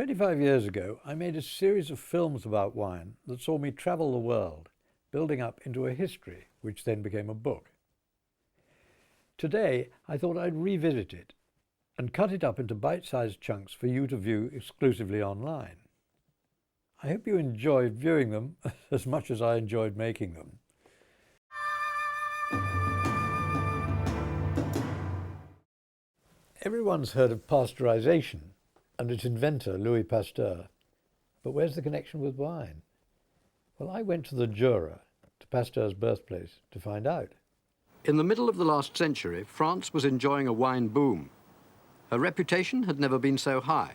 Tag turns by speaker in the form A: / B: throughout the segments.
A: 25 years ago, I made a series of films about wine that saw me travel the world, building up into a history, which then became a book. Today, I thought I'd revisit it and cut it up into bite-sized chunks for you to view exclusively online. I hope you enjoyed viewing them as much as I enjoyed making them. Everyone's heard of pasteurization and its inventor, Louis Pasteur. But where's the connection with wine? Well, I went to the Jura, to Pasteur's birthplace, to find out.
B: In the middle of the last century, France was enjoying a wine boom. Her reputation had never been so high,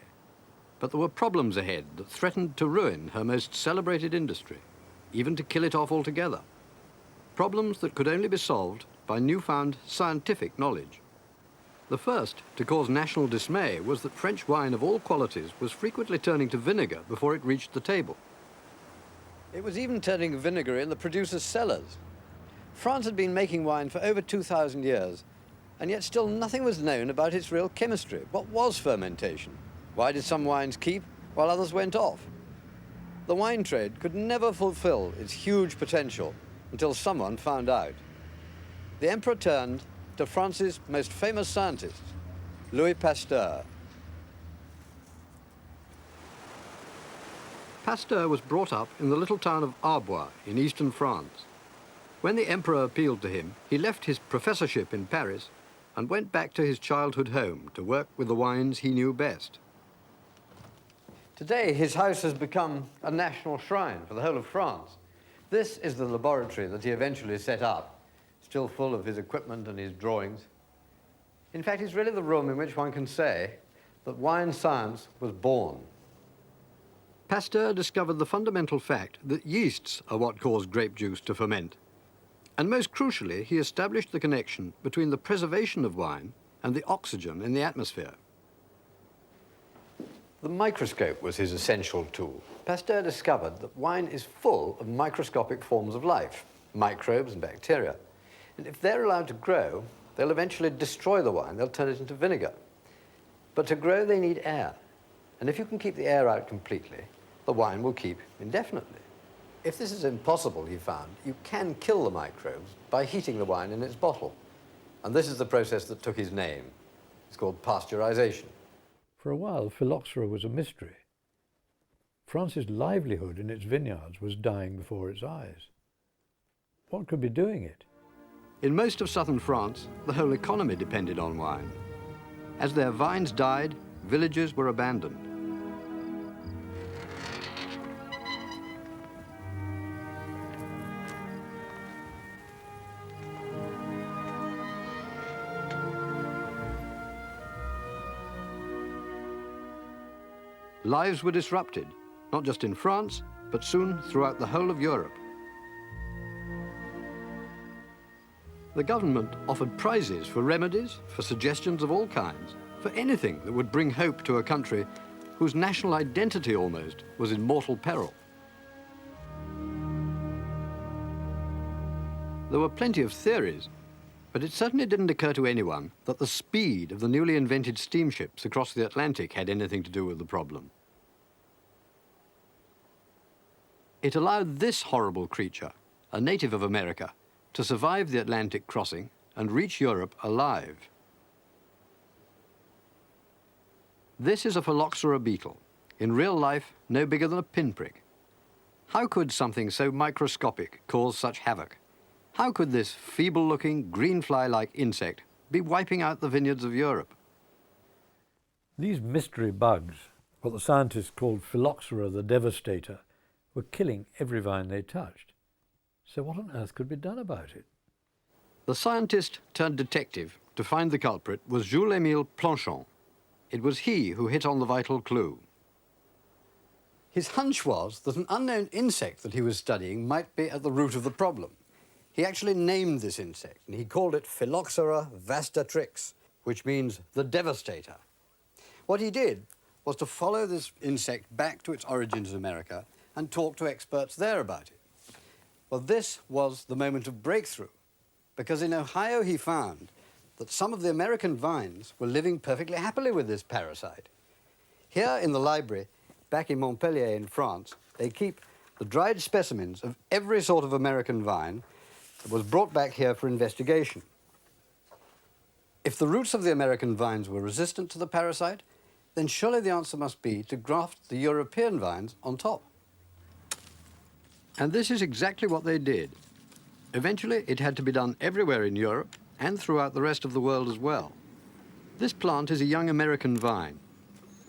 B: but there were problems ahead that threatened to ruin her most celebrated industry, even to kill it off altogether. Problems that could only be solved by newfound scientific knowledge. The first to cause national dismay was that French wine of all qualities was frequently turning to vinegar before it reached the table. It was even turning vinegar in the producers' cellars. France had been making wine for over 2,000 years, and yet still nothing was known about its real chemistry. What was fermentation? Why did some wines keep while others went off? The wine trade could never fulfill its huge potential until someone found out. The emperor turned to France's most famous scientist, Louis Pasteur. Pasteur was brought up in the little town of Arbois in eastern France. When the emperor appealed to him, he left his professorship in Paris and went back to his childhood home to work with the wines he knew best. Today, his house has become a national shrine for the whole of France. This is the laboratory that he eventually set up, still full of his equipment and his drawings. In fact, it's really the room in which one can say that wine science was born. Pasteur discovered the fundamental fact that yeasts are what cause grape juice to ferment. And most crucially, he established the connection between the preservation of wine and the oxygen in the atmosphere. The microscope was his essential tool. Pasteur discovered that wine is full of microscopic forms of life, microbes and bacteria. And if they're allowed to grow, they'll eventually destroy the wine. They'll turn it into vinegar. But to grow, they need air. And if you can keep the air out completely, the wine will keep indefinitely. If this is impossible, he found, you can kill the microbes by heating the wine in its bottle. And this is the process that took his name. It's called pasteurization.
A: For a while, phylloxera was a mystery. France's livelihood in its vineyards was dying before its eyes. What could be doing it?
B: In most of southern France, the whole economy depended on wine. As their vines died, villages were abandoned. Lives were disrupted, not just in France, but soon throughout the whole of Europe. The government offered prizes for remedies, for suggestions of all kinds, for anything that would bring hope to a country whose national identity almost was in mortal peril. There were plenty of theories, but it certainly didn't occur to anyone that the speed of the newly invented steamships across the Atlantic had anything to do with the problem. It allowed this horrible creature, a native of America, to survive the Atlantic crossing and reach Europe alive. This is a phylloxera beetle, in real life no bigger than a pinprick. How could something so microscopic cause such havoc? How could this feeble-looking, green fly-like insect be wiping out the vineyards of Europe?
A: These mystery bugs, what the scientists called phylloxera the devastator, were killing every vine they touched. So what on earth could be done about it?
B: The scientist turned detective to find the culprit was Jules-Émile Planchon. It was he who hit on the vital clue. His hunch was that an unknown insect that he was studying might be at the root of the problem. He actually named this insect, and he called it Phylloxera vastatrix, which means the devastator. What he did was to follow this insect back to its origins in America and talk to experts there about it. Well, this was the moment of breakthrough, because in Ohio he found that some of the American vines were living perfectly happily with this parasite. Here in the library back in Montpellier in France, they keep the dried specimens of every sort of American vine that was brought back here for investigation. If the roots of the American vines were resistant to the parasite, then surely the answer must be to graft the European vines on top. And this is exactly what they did. Eventually, it had to be done everywhere in Europe and throughout the rest of the world as well. This plant is a young American vine.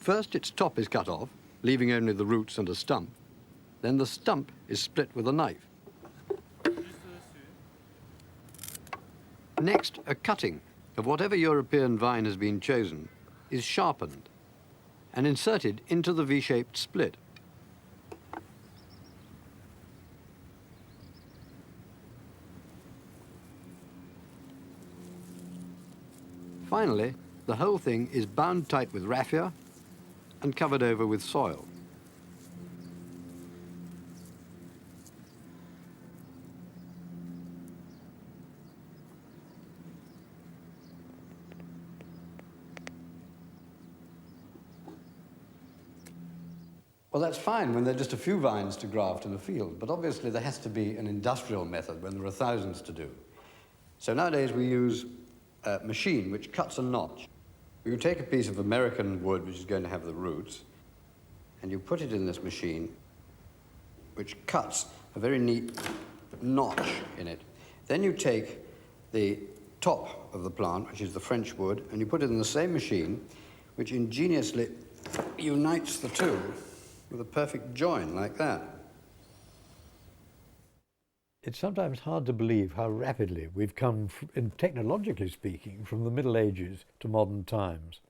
B: First, its top is cut off, leaving only the roots and a stump. Then the stump is split with a knife. Next, a cutting of whatever European vine has been chosen is sharpened and inserted into the V-shaped split. Finally, the whole thing is bound tight with raffia and covered over with soil. Well, that's fine when there are just a few vines to graft in a field, but obviously there has to be an industrial method when there are thousands to do. So nowadays we use a machine which cuts a notch. You take a piece of American wood which is going to have the roots, and you put it in this machine, which cuts a very neat notch in it. Then you take the top of the plant, which is the French wood, and you put it in the same machine, which ingeniously unites the two with a perfect join like that.
A: It's sometimes hard to believe how rapidly we've come, technologically speaking, from the Middle Ages to modern times.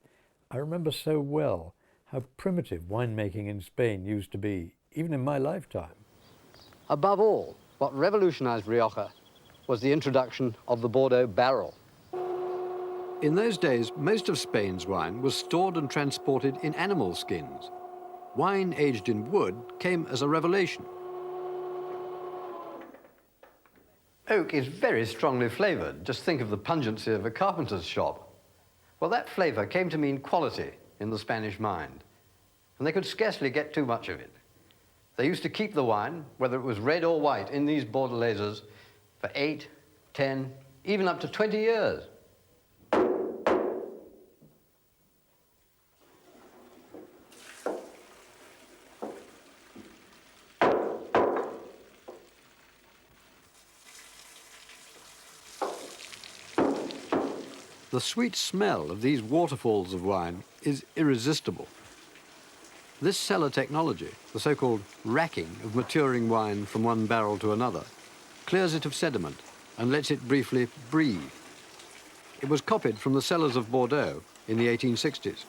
A: I remember so well how primitive winemaking in Spain used to be, even in my lifetime.
B: Above all, what revolutionized Rioja was the introduction of the Bordeaux barrel. In those days, most of Spain's wine was stored and transported in animal skins. Wine aged in wood came as a revelation. Oak is very strongly flavored. Just think of the pungency of a carpenter's shop. Well, that flavor came to mean quality in the Spanish mind, and they could scarcely get too much of it. They used to keep the wine, whether it was red or white, in these Bordelaises for 8, 10, even up to 20 years. The sweet smell of these waterfalls of wine is irresistible. This cellar technology, the so-called racking of maturing wine from one barrel to another, clears it of sediment and lets it briefly breathe. It was copied from the cellars of Bordeaux in the 1860s.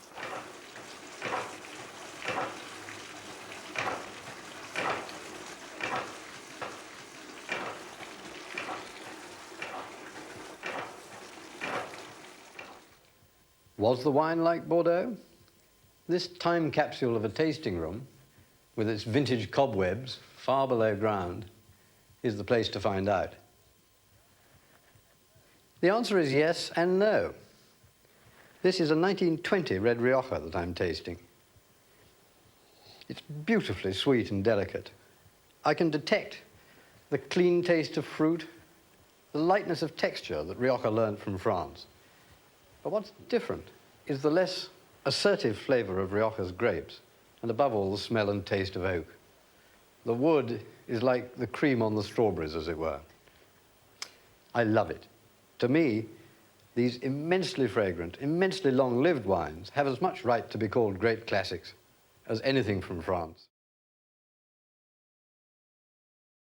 B: Was the wine like Bordeaux? This time capsule of a tasting room, with its vintage cobwebs far below ground, is the place to find out. The answer is yes and no. This is a 1920 red Rioja that I'm tasting. It's beautifully sweet and delicate. I can detect the clean taste of fruit, the lightness of texture that Rioja learned from France. But what's different is the less assertive flavor of Rioja's grapes, and above all, the smell and taste of oak. The wood is like the cream on the strawberries, as it were. I love it. To me, these immensely fragrant, immensely long-lived wines have as much right to be called great classics as anything from France.